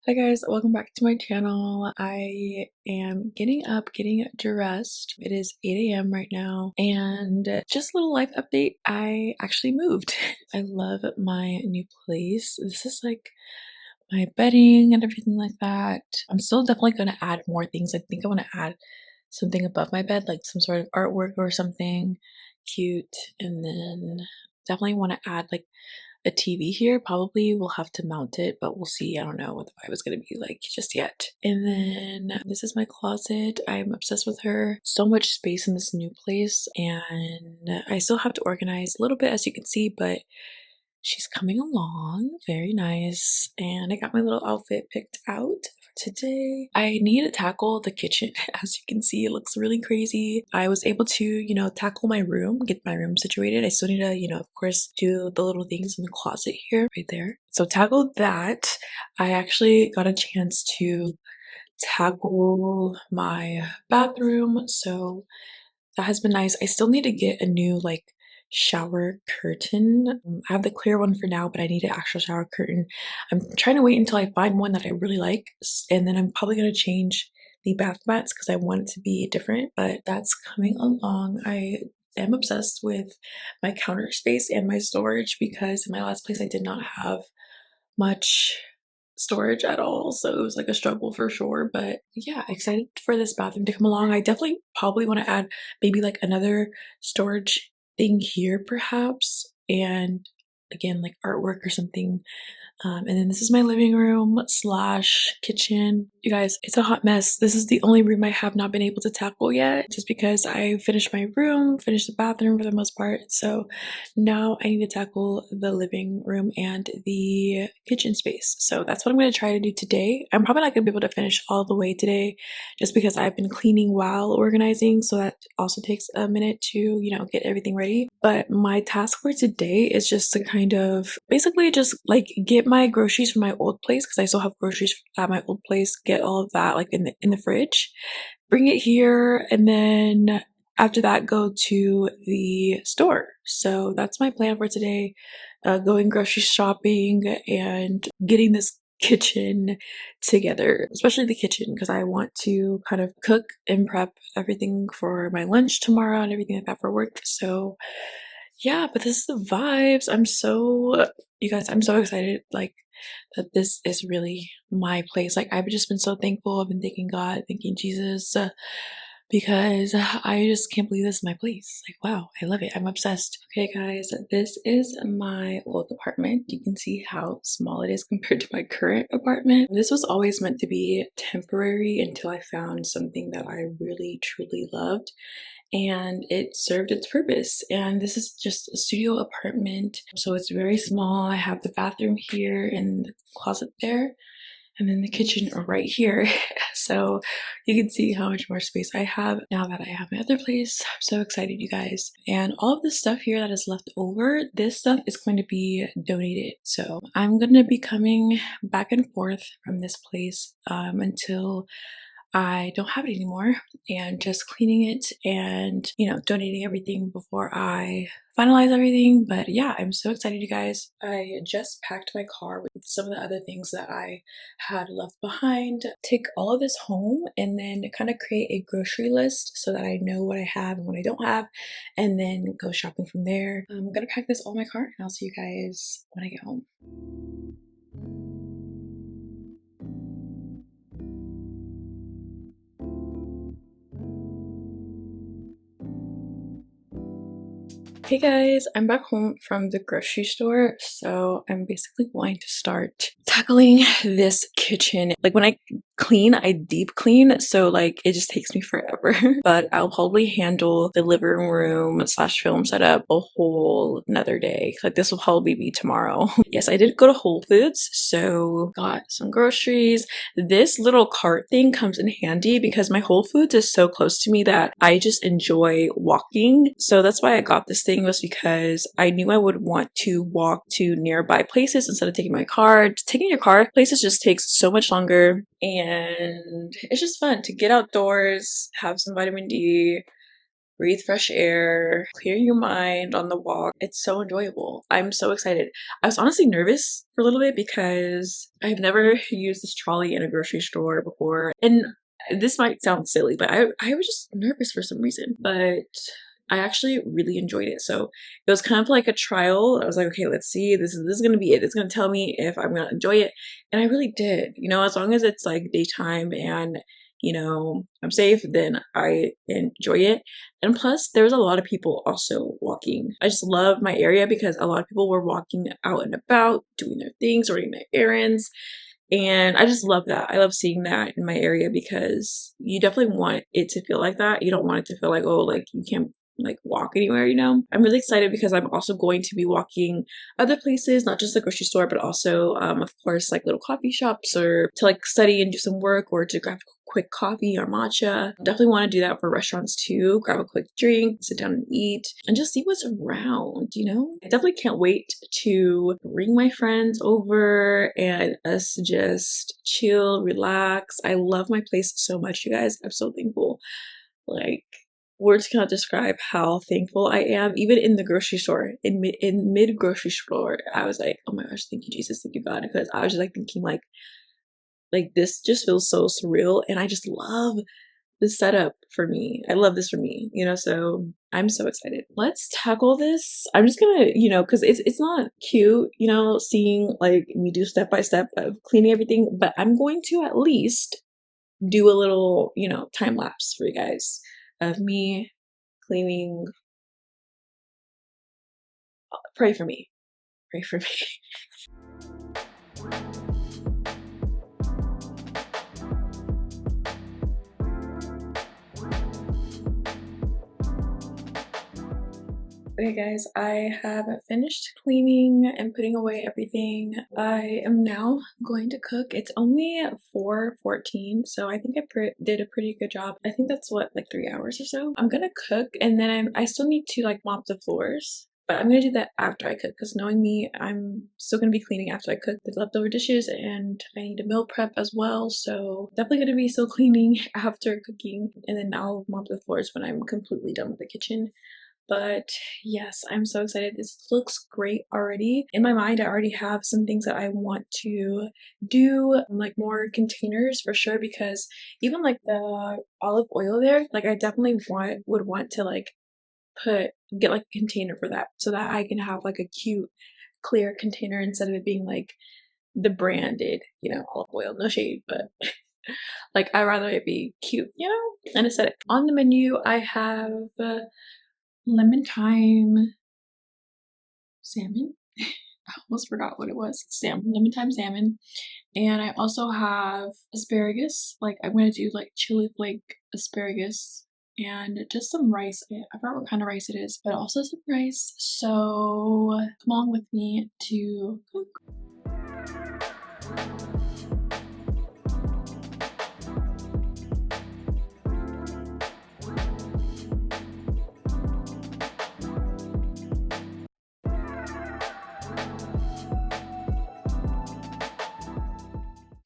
Hi guys, welcome back to my channel. I am getting up, getting dressed. It is 8 a.m. right now, and just a little life update. I actually moved. I love my new place. This is like my bedding and everything like that. I'm still definitely going to add more things. I think I want to add something above my bed, like some sort of artwork or something cute, and then definitely want to add like a TV here. Probably we'll have to mount it, but we'll see. I don't know what the vibe is going to be like just yet. And then this is my closet. I'm obsessed with her. So much space in this new place, and I still have to organize a little bit, as you can see, but she's coming along. Very nice. And I got my little outfit picked out for today. I need to tackle the kitchen. As you can see, it looks really crazy. I was able to, tackle my room, get my room situated. I still need to, of course, do the little things in the closet here, right there. So tackled that. I actually got a chance to tackle my bathroom. So that has been nice. I still need to get a new shower curtain. I have the clear one for now, but I need an actual shower curtain. I'm trying to wait until I find one that I really like, and then I'm probably going to change the bath mats because I want it to be different, but that's coming along. I am obsessed with my counter space and my storage because in my last place I did not have much storage at all, so it was like a struggle for sure. But yeah, excited for this bathroom to come along. I definitely probably want to add maybe like another storage thing here perhaps, and again like artwork or something. And then this is my living room slash kitchen. You guys, it's a hot mess. This is the only room I have not been able to tackle yet, just because I finished my room, finished the bathroom for the most part. So now I need to tackle the living room and the kitchen space. So that's what I'm going to try to do today. I'm probably not going to be able to finish all the way today, just because I've been cleaning while organizing. So that also takes a minute to, get everything ready. But my task for today is just to kind of basically just like get my groceries from my old place, because I still have groceries at my old place, get all of that like in the fridge, bring it here, and then after that go to the store. So that's my plan for today. Going grocery shopping and getting this kitchen together, especially the kitchen, because I want to kind of cook and prep everything for my lunch tomorrow and everything like that for work. So yeah, but this is the vibes. You guys, I'm so excited, like, that this is really my place. Like, I've just been so thankful. I've been thanking God, thanking Jesus, because I just can't believe this is my place. Like, wow, I love it. I'm obsessed. Okay, guys, this is my old apartment. You can see how small it is compared to my current apartment. This was always meant to be temporary until I found something that I really, truly loved, and it served its purpose. And this is just a studio apartment, so it's very small. I have the bathroom here and the closet there, and then the kitchen right here. So you can see how much more space I have now that I have my other place. I'm so excited, you guys. And all of the stuff here that is left over, this stuff is going to be donated. So I'm going to be coming back and forth from this place until I don't have it anymore, and just cleaning it and, donating everything before I finalize everything. But yeah, I'm so excited, you guys. I just packed my car with some of the other things that I had left behind. Take all of this home and then kind of create a grocery list so that I know what I have and what I don't have, and then go shopping from there. I'm gonna pack this all in my car, and I'll see you guys when I get home. Hey guys, I'm back home from the grocery store, so I'm basically going to start tackling this kitchen. Like, when I clean, I deep clean, so like it just takes me forever. But I'll probably handle the living room slash film setup a whole another day. Like, this will probably be tomorrow. Yes, I did go to Whole Foods, so got some groceries. This little cart thing comes in handy because my Whole Foods is so close to me that I just enjoy walking. So that's why I got this thing, was because I knew I would want to walk to nearby places instead of taking my car. Taking your car places just takes so much longer, and it's just fun to get outdoors, have some vitamin D, breathe fresh air, clear your mind on the walk. It's so enjoyable. I'm so excited. I was honestly nervous for a little bit because I've never used this trolley in a grocery store before. And this might sound silly, but I was just nervous for some reason. But I actually really enjoyed it. So it was kind of like a trial. I was like, okay, let's see. This is gonna be it. It's gonna tell me if I'm gonna enjoy it. And I really did. You know, as long as it's like daytime and I'm safe, then I enjoy it. And plus, there's a lot of people also walking. I just love my area because a lot of people were walking out and about, doing their things, running their errands. And I just love that. I love seeing that in my area because you definitely want it to feel like that. You don't want it to feel like, oh, like you can't like walk anywhere, I'm really excited because I'm also going to be walking other places, not just the grocery store, but also of course like little coffee shops or to like study and do some work or to grab a quick coffee or matcha. Definitely want to do that for restaurants too. Grab a quick drink, sit down and eat, and just see what's around, I definitely can't wait to bring my friends over and us just chill, relax. I love my place so much, you guys. I'm so thankful. Like, words cannot describe how thankful I am. Even in the grocery store, in mid grocery store, I was like, oh my gosh, thank you Jesus, thank you God, because I was just like thinking like this just feels so surreal, and I just love this setup for me. I love this for me, so I'm so excited. Let's tackle this. I'm just gonna, because it's not cute, seeing like me do step by step of cleaning everything, but I'm going to at least do a little, time lapse for you guys of me cleaning. Pray for me. Pray for me. Okay guys, I have finished cleaning and putting away everything. I am now going to cook. It's only 4:14, so I think I did a pretty good job. I think that's what, like 3 hours or so. I'm gonna cook and then I still need to like mop the floors. But I'm gonna do that after I cook because knowing me, I'm still gonna be cleaning after I cook the leftover dishes and I need to meal prep as well. So definitely gonna be still cleaning after cooking and then I'll mop the floors when I'm completely done with the kitchen. But yes, I'm so excited. This looks great already. In my mind, I already have some things that I want to do, like more containers for sure, because even like the olive oil there, like I definitely would want to like get like a container for that so that I can have like a cute clear container instead of it being like the branded, olive oil. No shade, but like I'd rather it be cute, and aesthetic. On the menu, I have lemon thyme salmon. I almost forgot what it was. Lemon thyme salmon. And I also have asparagus. Like I'm gonna do like chili flake asparagus and just some rice. I forgot what kind of rice it is, but also some rice. So come along with me to cook.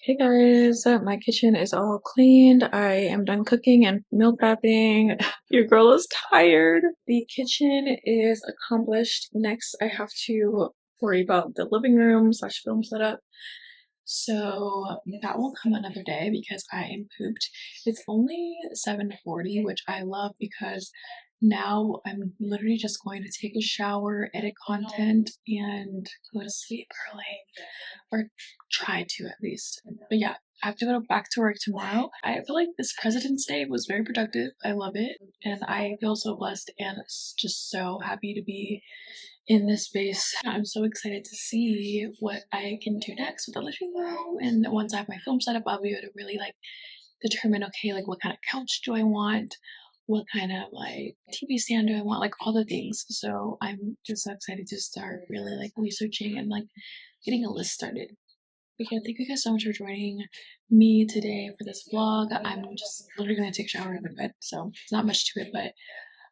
Hey guys, my kitchen is all cleaned. I am done cooking and meal prepping. Your girl is tired. The kitchen is accomplished. Next, I have to worry about the living room slash film setup. So that will come another day because I am pooped. It's only 7:40, which I love because now I'm literally just going to take a shower, edit content, and go to sleep early. Or try to at least. But yeah, I have to go back to work tomorrow. I feel like this President's Day was very productive. I love it. And I feel so blessed and just so happy to be in this space. I'm so excited to see what I can do next with the living room. And once I have my film set up, I'll be able to really like determine, okay, like what kind of couch do I want? What kind of like TV stand do I want? Like all the things. So I'm just so excited to start really like researching and like getting a list started. But yeah, thank you guys so much for joining me today for this vlog. I'm just literally gonna take a shower and go to bed, so it's not much to it, but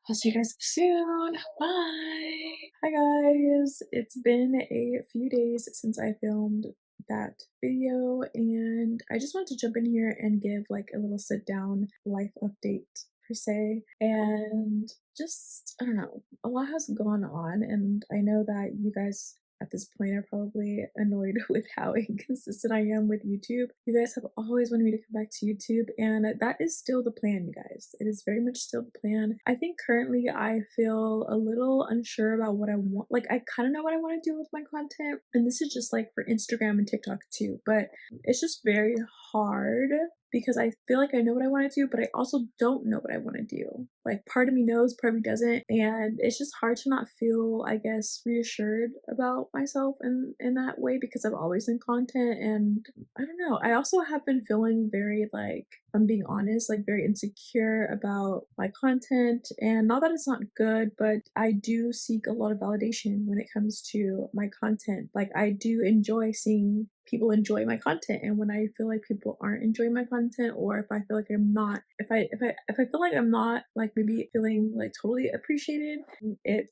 I'll see you guys soon. Bye! Hi guys! It's been a few days since I filmed that video, and I just wanted to jump in here and give like a little sit down life update per se. And just, I don't know, a lot has gone on. And I know that you guys at this point are probably annoyed with how inconsistent I am with YouTube. You guys have always wanted me to come back to YouTube, and that is still the plan, you guys. It is very much still the plan. I think currently I feel a little unsure about what I want. Like, I kind of know what I want to do with my content, and this is just like for Instagram and TikTok too, but it's just very hard because I feel like I know what I want to do, but I also don't know what I want to do. Like, part of me knows, part of me doesn't, and it's just hard to not feel, I guess, reassured about myself in that way because I've always done content, and I don't know. I also have been feeling very like, if I'm being honest, like very insecure about my content, and not that it's not good, but I do seek a lot of validation when it comes to my content. Like, I do enjoy seeing people enjoy my content, and when I feel like people aren't enjoying my content, or if I feel like I'm not, if I feel like I'm not like maybe feeling like totally appreciated, it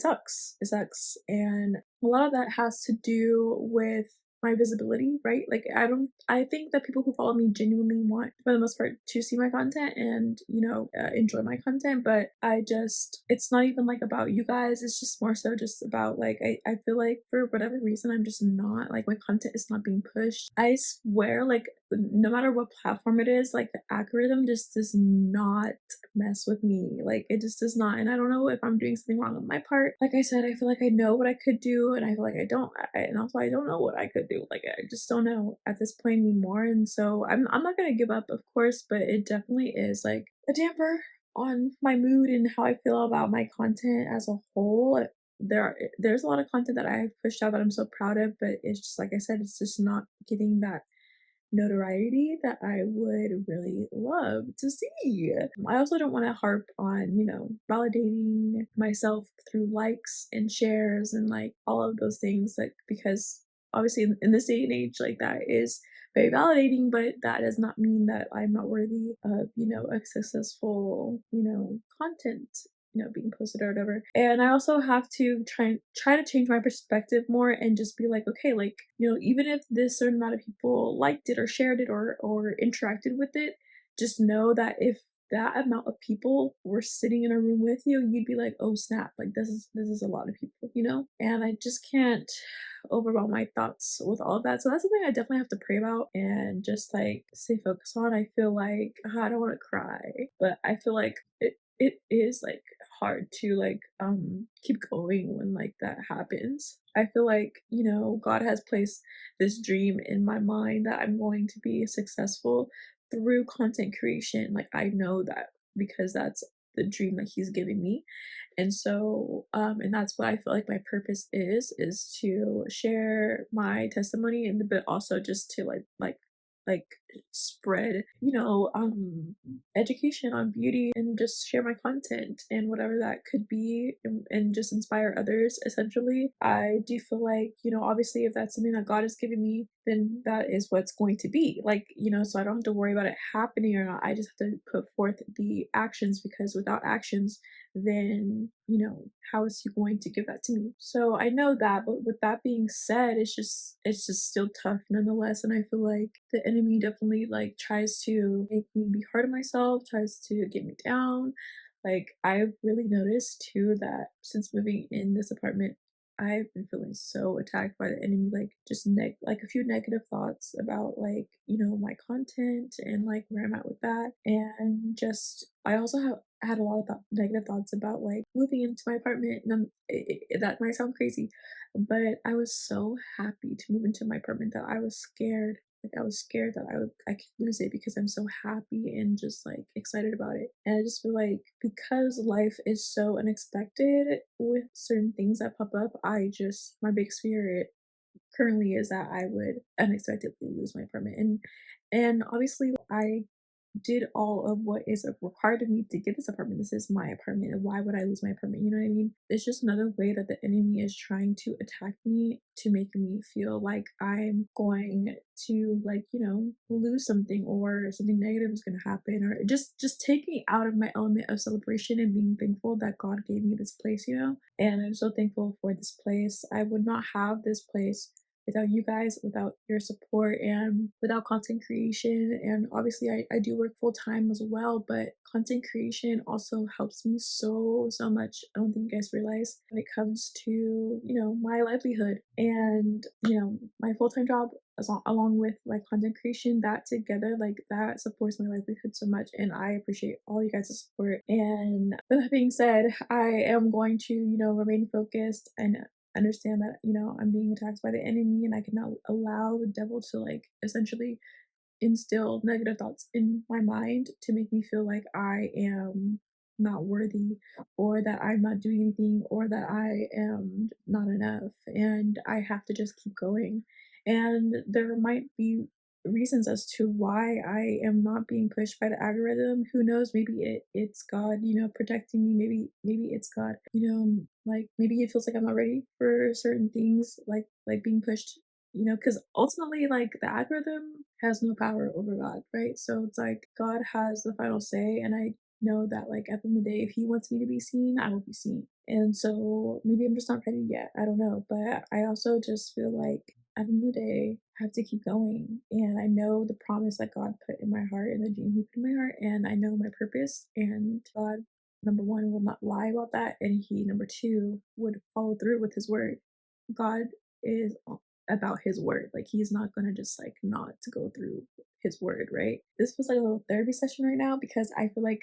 sucks, and a lot of that has to do with my visibility, right? Like, I think that people who follow me genuinely want, for the most part, to see my content and, enjoy my content, but it's not even like about you guys. It's just more so just about like, I feel like for whatever reason, I'm just not like, my content is not being pushed. I swear, like, no matter what platform it is, like the algorithm just does not mess with me. Like, it just does not. And I don't know if I'm doing something wrong on my part. Like I said, I feel like I know what I could do, and I feel like I don't. And also, I don't know what I could do. Like, I just don't know at this point anymore. And so I'm not gonna give up, of course, but it definitely is like a damper on my mood and how I feel about my content as a whole. There's a lot of content that I've pushed out that I'm so proud of, but it's just like I said, it's just not getting that notoriety that I would really love to see. I also don't want to harp on, validating myself through likes and shares and like all of those things, like, because obviously in this day and age, like, that is very validating, but that does not mean that I'm not worthy of, a successful, content, being posted or whatever. And I also have to try to change my perspective more and just be like, okay, like, even if this certain amount of people liked it or shared it or interacted with it, just know that if that amount of people were sitting in a room with you, you'd be like, oh snap, like, this is a lot of people. And I just can't overwhelm my thoughts with all of that. So that's something I definitely have to pray about and just like stay focused on. I feel like, I don't want to cry, but I feel like it is like hard to like keep going when like that happens. I feel like, God has placed this dream in my mind that I'm going to be successful through content creation. Like, I know that because that's the dream that he's giving me. And so, and that's what I feel like my purpose is to share my testimony, and but also just to like spread, education on beauty and just share my content and whatever that could be, and just inspire others essentially. I do feel like, obviously if that's something that God has given me, then that is what's going to be. Like, so I don't have to worry about it happening or not. I just have to put forth the actions, because without actions, then, how is he going to give that to me? So I know that, but with that being said, it's just still tough nonetheless. And I feel like the enemy definitely like tries to make me be hard on myself, tries to get me down. Like, I've really noticed too that since moving in this apartment, I've been feeling so attacked by the enemy, like just like a few negative thoughts about like, my content and like where I'm at with that. And just, I also have had a lot of negative thoughts about like moving into my apartment. And that might sound crazy, but I was so happy to move into my apartment that I was scared. Like, I was scared that I could lose it because I'm so happy and just like excited about it. And I just feel like because life is so unexpected with certain things that pop up, my big fear currently is that I would unexpectedly lose my apartment. And obviously I did all of what is required of me to get this apartment. This is my apartment, and why would I lose my apartment? You know what I mean? It's just another way that the enemy is trying to attack me to make me feel like I'm going to like, lose something, or something negative is going to happen, or just take me out of my element of celebration and being thankful that God gave me this place. And I'm so thankful for this place. I would not have this place without you guys, without your support, and without content creation. And obviously, I do work full time as well, but content creation also helps me so much. I don't think you guys realize when it comes to, my livelihood and, my full time job along with my content creation, that together, like that supports my livelihood so much. And I appreciate all you guys' support. And with that being said, I am going to, remain focused and understand that, I'm being attacked by the enemy and I cannot allow the devil to like essentially instill negative thoughts in my mind to make me feel like I am not worthy or that I'm not doing anything or that I am not enough and I have to just keep going. And there might be reasons as to why I am not being pushed by the algorithm. Who knows? Maybe it's God, protecting me. Maybe it's God, like maybe it feels like I'm not ready for certain things, like being pushed, because ultimately, like, the algorithm has no power over God, right? So it's like God has the final say, and I know that, like, at the end of the day, if He wants me to be seen, I will be seen. And so maybe I'm just not ready yet. I don't know. But I also just feel like at the end of the day, I have to keep going. And I know the promise that God put in my heart and the dream He put in my heart. And I know my purpose. And God, number one, will not lie about that. And He, number two, would follow through with His word. God is about his word. Like he's not gonna just like not to go through his word, right? This was like a little therapy session right now because I feel like,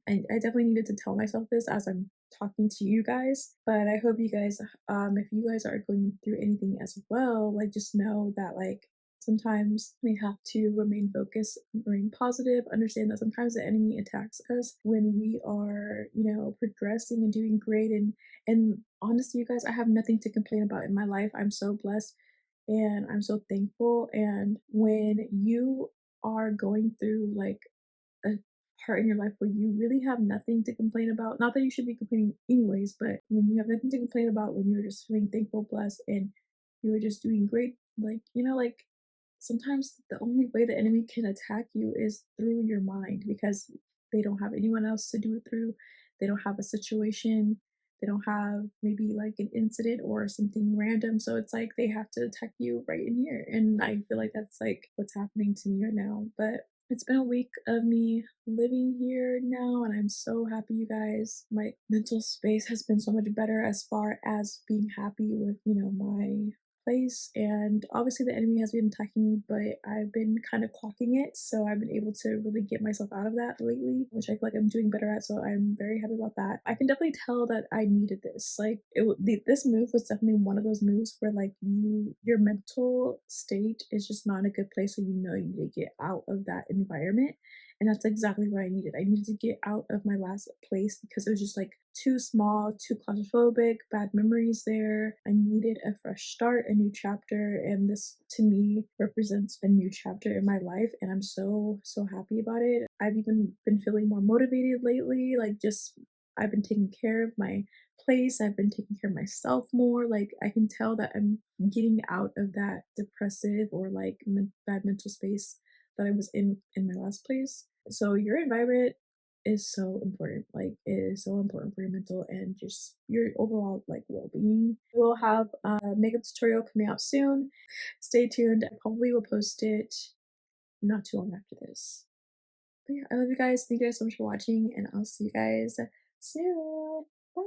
I definitely needed to tell myself this as I'm talking to you guys. But I hope you guys, if you guys are going through anything as well, like just know that like sometimes we have to remain focused, remain positive, understand that sometimes the enemy attacks us when we are, progressing and doing great. And honestly, you guys, I have nothing to complain about in my life. I'm so blessed and I'm so thankful. And when you are going through like a part in your life where you really have nothing to complain about, not that you should be complaining anyways, but when you have nothing to complain about, when you're just feeling thankful, blessed, and you're just doing great, like, like sometimes the only way the enemy can attack you is through your mind because they don't have anyone else to do it through. They don't have a situation. They don't have maybe like an incident or something random. So it's like they have to attack you right in here. And I feel like that's like what's happening to me right now. But it's been a week of me living here now, and I'm so happy, you guys. My mental space has been so much better as far as being happy with, my place. And obviously, the enemy has been attacking me, but I've been kind of clocking it. So I've been able to really get myself out of that lately, which I feel like I'm doing better at. So I'm very happy about that. I can definitely tell that I needed this. Like, this move was definitely one of those moves where, like, your mental state is just not in a good place. So you know you need to get out of that environment. And that's exactly what I needed. I needed to get out of my last place because it was just like too small, too claustrophobic, bad memories there. I needed a fresh start, a new chapter, and this to me represents a new chapter in my life. And I'm so happy about it. I've even been feeling more motivated lately, like just I've been taking care of my place, I've been taking care of myself more. Like I can tell that I'm getting out of that depressive or like bad mental space that I was in my last place. So your environment is so important. Like it is so important for your mental and just your overall like well-being. We'll have a makeup tutorial coming out soon. Stay tuned. I probably will post it not too long after this. But yeah, I love you guys. Thank you guys so much for watching, and I'll see you guys soon. Bye.